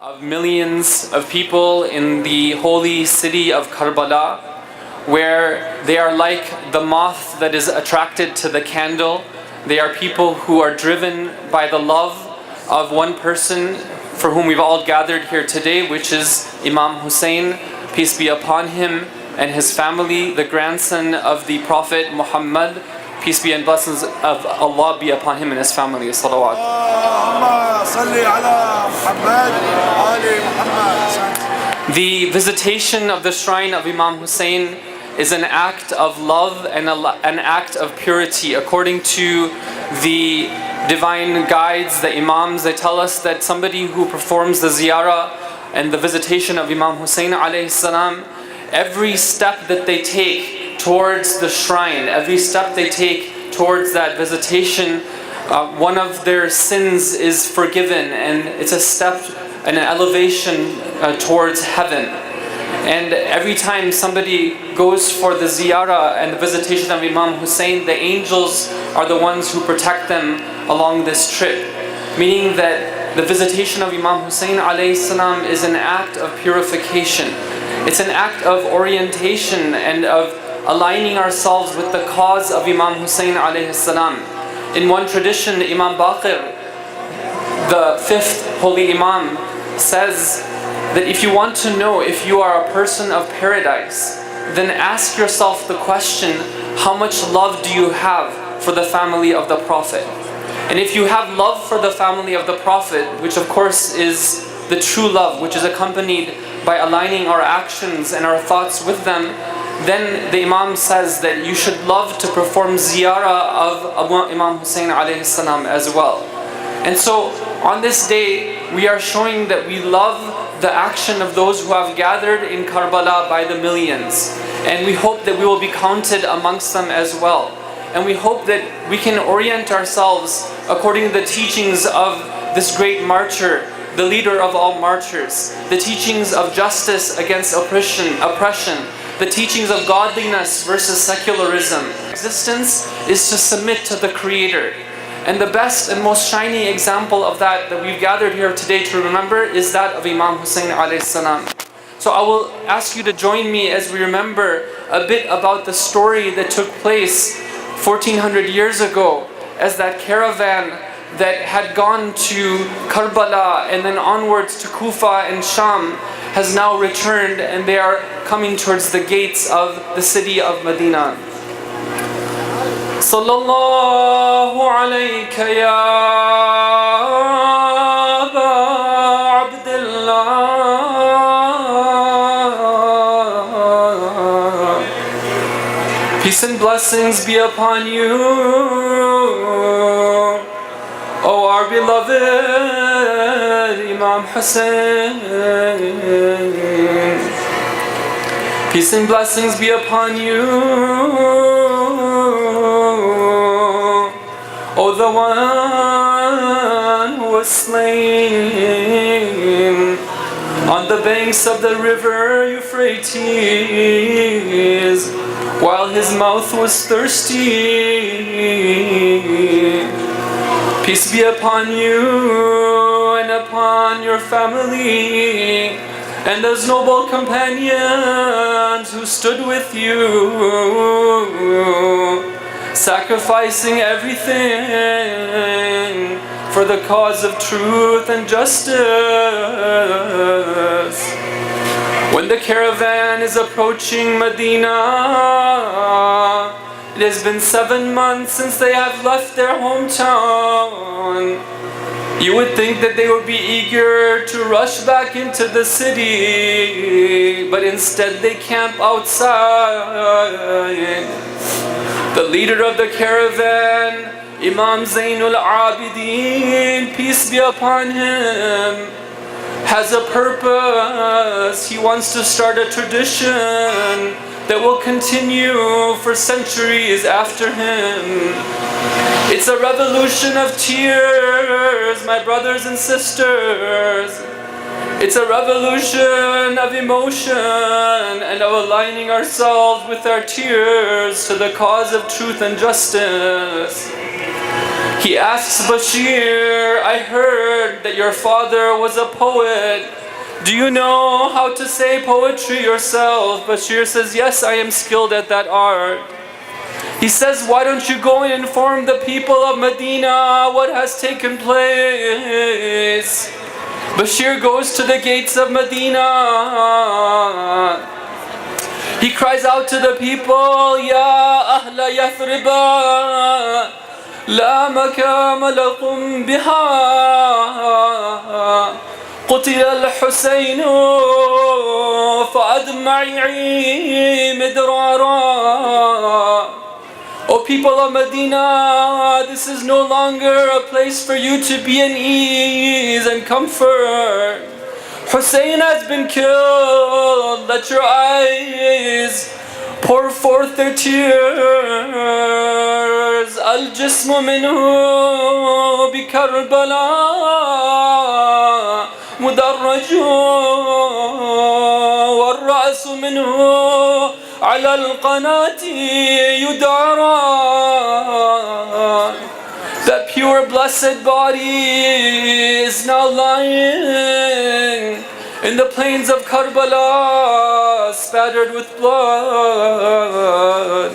of millions of people in the holy city of Karbala, where they are like the moth that is attracted to the candle. They are people who are driven by the love of one person for whom we've all gathered here today, which is Imam Hussain, peace be upon him, and his family, the grandson of the Prophet Muhammad, peace be and blessings of Allah be upon him and his family. Salawat. The visitation of the shrine of Imam Hussain is an act of love and an act of purity. According to the divine guides, the Imams, they tell us that somebody who performs the ziyarah and the visitation of Imam Hussain alayhi salam, every step that they take towards the shrine, every step they take towards that visitation, one of their sins is forgiven, and it's a step, an elevation towards heaven. And every time somebody goes for the ziyarah and the visitation of Imam Hussain, the angels are the ones who protect them along this trip. Meaning that the visitation of Imam Hussain alayhi salam is an act of purification. It's an act of orientation and of aligning ourselves with the cause of Imam Hussain alayhi salam. In one tradition, Imam Baqir, the fifth holy Imam, says that if you want to know if you are a person of paradise, then ask yourself the question, how much love do you have for the family of the Prophet? And if you have love for the family of the Prophet, which of course is the true love, which is accompanied by aligning our actions and our thoughts with them, then the Imam says that you should love to perform ziyarah of Imam Hussain alayhi salam as well. And so on this day, we are showing that we love the action of those who have gathered in Karbala by the millions. And we hope that we will be counted amongst them as well. And we hope that we can orient ourselves according to the teachings of this great martyr, the leader of all martyrs, the teachings of justice against oppression, the teachings of godliness versus secularism. Existence is to submit to the Creator. And the best and most shining example of that we've gathered here today to remember is that of Imam Hussain alayhi salam. So I will ask you to join me as we remember a bit about the story that took place 1400 years ago, as that caravan that had gone to Karbala and then onwards to Kufa and Sham has now returned, and they are coming towards the gates of the city of Medina. Sallallahu alayka ya Aba Abdullah. Peace and blessings be upon you, O our beloved Imam Hussain. Peace and blessings be upon you, O the one who was slain on the banks of the river Euphrates while his mouth was thirsty. Peace be upon you and upon your family and those noble companions who stood with you, sacrificing everything for the cause of truth and justice. When the caravan is approaching Medina, it has been 7 months since they have left their hometown. You would think that they would be eager to rush back into the city, but instead they camp outside. The leader of the caravan, Imam Zainul Abidin, peace be upon him, has a purpose. He wants to start a tradition that will continue for centuries after him. It's a revolution of tears, my brothers and sisters. It's a revolution of emotion and of aligning ourselves with our tears to the cause of truth and justice. He asks Bashir, I heard that your father was a poet. Do you know how to say poetry yourself? Bashir says, yes, I am skilled at that art. He says, why don't you go and inform the people of Medina what has taken place? Bashir goes to the gates of Medina. He cries out to the people, Ya Ahla Yathriba, La makama lakum biha, قتل الحسين فأدمعي مدرارا. O people of Medina, this is no longer a place for you to be in ease and comfort. Hussein has been killed. Let your eyes pour forth their tears. Al-jismu minhu bi Karbala mudarraju wal-ra'su minhu ala al-qanati yudara. That pure blessed body is now lying in the plains of Karbala, spattered with blood.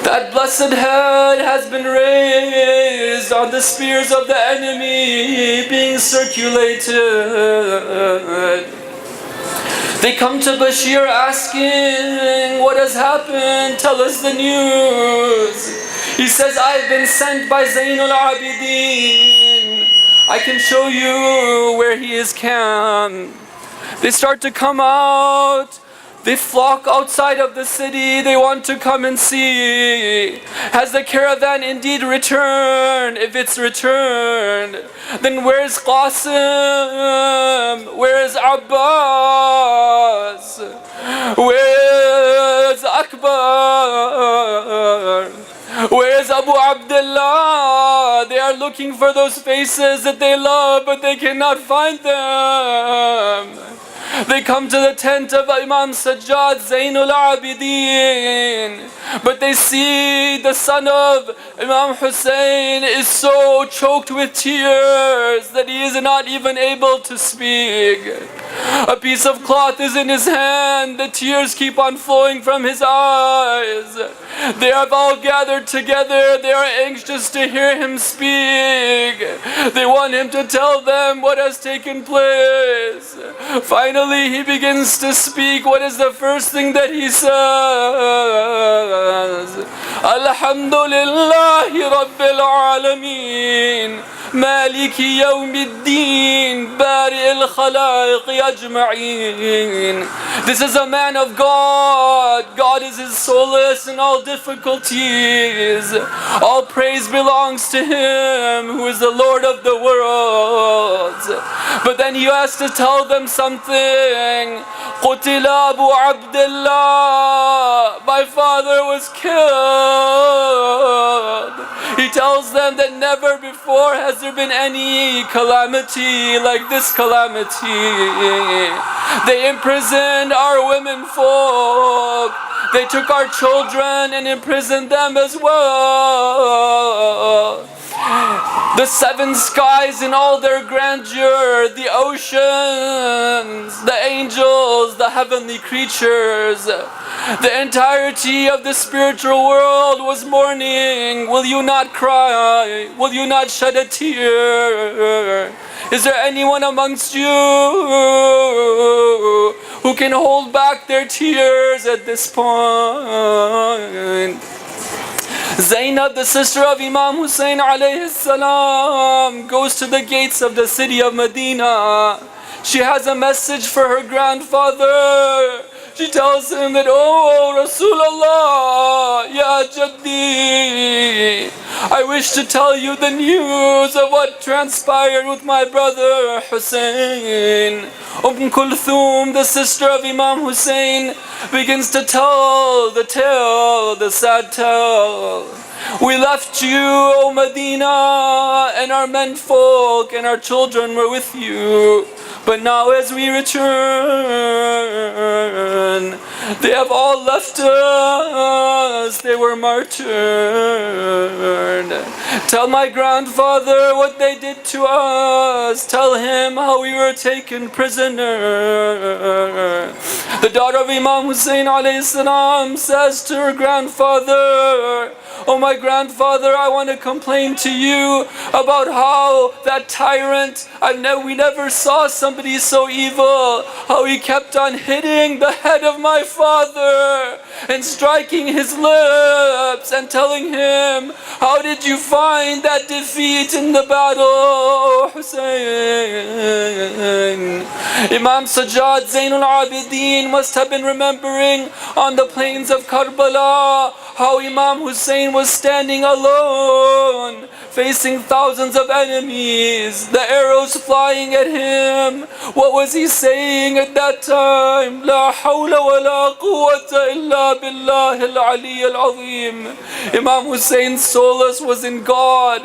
That blessed head has been raised on the spears of the enemy being circulated. They come to Bashir asking, what has happened? Tell us the news. He says, I've been sent by Zainul Abidin. I can show you where he is camped. They start to come out. They flock outside of the city. They want to come and see. Has the caravan indeed returned? If it's returned, then where's Qasim? Where's Abbas? Where's Akbar? Where's Abu Abdullah? They are looking for those faces that they love, but they cannot find them. They come to the tent of Imam Sajjad Zainul Abidin, but they see the son of Imam Hussain is so choked with tears that he is not even able to speak. A piece of cloth is in his hand, the tears keep on flowing from his eyes. They have all gathered together, they are anxious to hear him speak. They want him to tell them what has taken place. Finally, he begins to speak. What is the first thing that he says? Alhamdulillahi Rabbil Alameen, Maliki Yawmiddin, Bari al-Khalaiq Ajma'een. This is a man of God. God is his solace in all difficulties. All praise belongs to him who is the Lord of the worlds. But then he has to tell them something. قُتِلَ Abu Abdullah, my father was killed. He tells them that never before has there been any calamity like this calamity. They imprisoned our women folk. They took our children and imprisoned them as well. The seven skies in all their grandeur, the oceans, the angels, the heavenly creatures, the entirety of the spiritual world was mourning. Will you not cry? Will you not shed a tear? Is there anyone amongst you who can hold back their tears at this point? Zainab, the sister of Imam Hussain alayhi salam, goes to the gates of the city of Medina. She has a message for her grandfather. She tells him that, oh Rasulullah, Ya Jaddi, I wish to tell you the news of what transpired with my brother Hussein. Kulthum, the sister of Imam Hussain, begins to tell the tale, the sad tale. We left you, O Medina, and our menfolk and our children were with you. But now as we return, they have all left us. They were martyred. Tell my grandfather what they did to us. Tell him how we were taken prisoner. The daughter of Imam Hussain alayhi salam says to her grandfather, oh my grandfather, I want to complain to you about how that tyrant, we never saw somebody so evil, how he kept on hitting the head of my father and striking his lips and telling him, how did you find that defeat in the battle, Hussein? Imam Sajjad Zainul Abidin must have been remembering on the plains of Karbala how Imam Hussein was standing alone, facing thousands of enemies, the arrows flying at him. What was he saying at that time? La hawla wa la quwwata illa billah al-ali al-azim. Imam Hussein's solace was in God.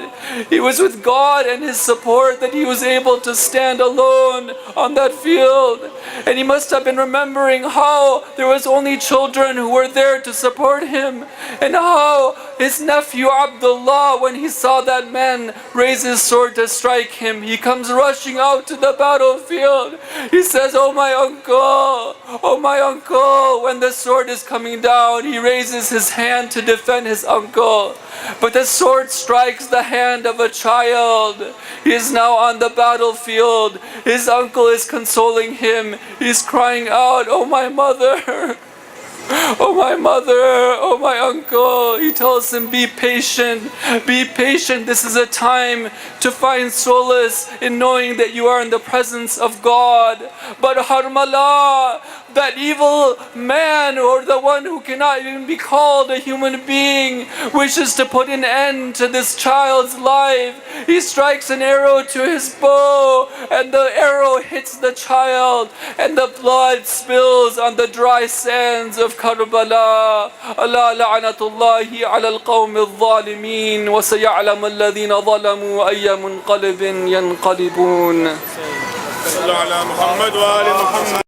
He was with God and his support that he was able to stand alone on that field. And he must have been remembering how there was only children who were there to support him, and how his nephew Abdullah, when he saw that man raise his sword to strike him, he comes rushing out to the battlefield. He says, oh my uncle, when the sword is coming down, he raises his hand to defend his uncle. But the sword strikes the hand of a child. He is now on the battlefield. His uncle is consoling him. He's crying out, oh my mother, oh my mother, oh my uncle. He tells him, be patient, be patient. This is a time to find solace in knowing that you are in the presence of God. But Harmala, that evil man, or the one who cannot even be called a human being, wishes to put an end to this child's life. He strikes an arrow to his bow, and the arrow hits the child, and the blood spills on the dry sands of Karbala. Allah la'natullahi ala al-qawmi al-zalimin, wa saya'lamu alladhina zalamu ayya munqalibin yanqalibun. Sallu ala Muhammad wa ali Muhammad.